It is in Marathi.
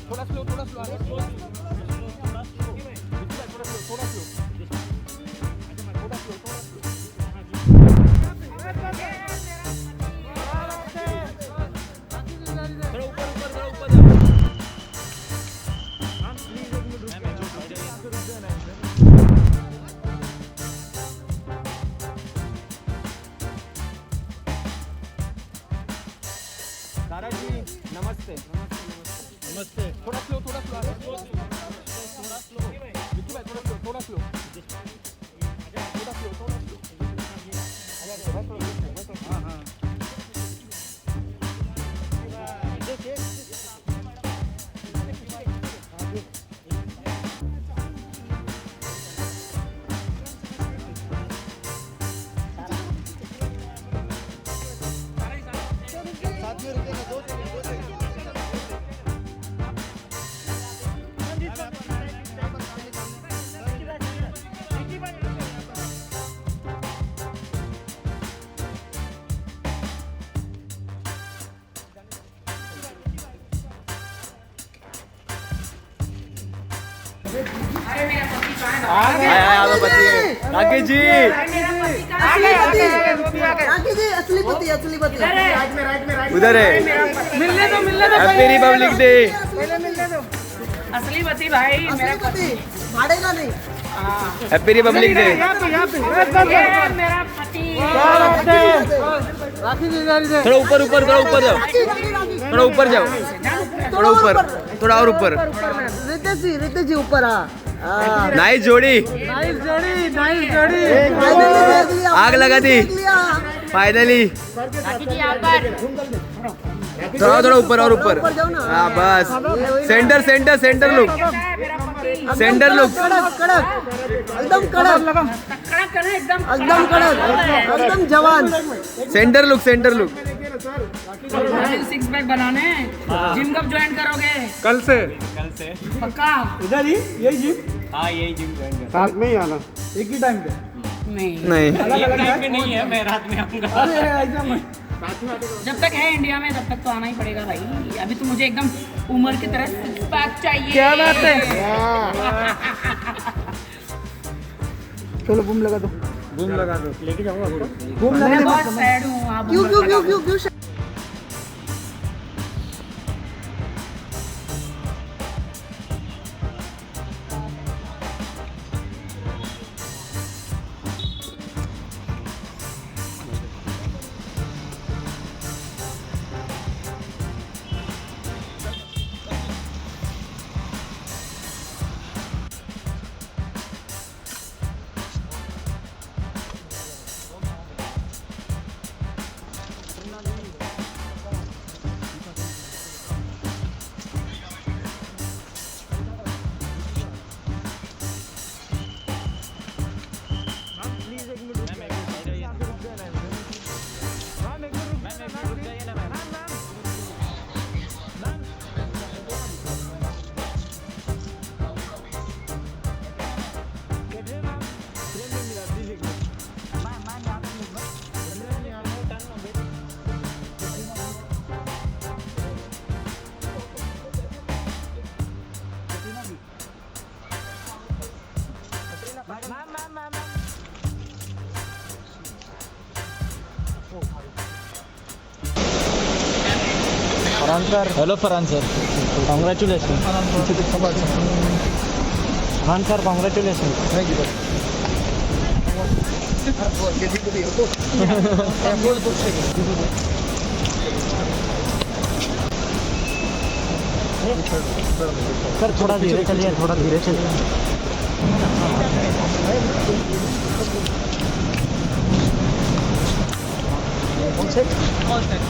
थोड़ा स्लो थोड़ा स्लो थोड़ा स्लो थोड़ा स्लो थोड़ा स्लो दादाजी नमस्ते नमस्ते थोड़ा स्लो थोड़ा स्लो थोड़ा स्लो विक्की भाई थोड़ा स्लो थोड़ा स्लो हाँ हाँ राकेश जी असली पति उधर है। मिलने दो हैप्पी रिपब्लिक डे। असली पति भाई मेरा पति भाड़ेगा नहीं। Happy Republic day. ये मेरा पति थोड़ा ऊपर ऊपर थोड़ा ऊपर जाओ थोड़ा ऊपर जाओ थोड़ा ऊपर थोड़ा और ऊपर। रितेश जी ऊपर नाइस जोड़ी आग लगा दी फाइनली। थोड़ा थोड़ा ऊपर और ऊपर। हाँ बस centre centre centre look centre look एकदम कड़क एकदम जवान। Centre look centre look. Six pack बनाने जिम कब ज्वाइन करोगे? कल से पक्का? इधर ही यही जिम हाँ यही जिम ज्वाइन कर। साथ में ही आना एक ही टाइम पे नहीं नहीं नहीं है, मैं रात में आऊंगा। जब तक है इंडिया में तब तक तो आना ही पड़ेगा भाई। अभी तो मुझे एकदम उम्र की तरह सिक्स पैक चाहिए। क्या बात है। चलो बूम लगा दो लेके जाऊंगा आपको बूम मैं लगाने बहुत सैड हूँ। आप क्यों hello Farhan sir, congratulation. Farhan sir congratulation. Sir थोड़ा धीरे चलिए, थोड़ा धीरे चलिए। All set.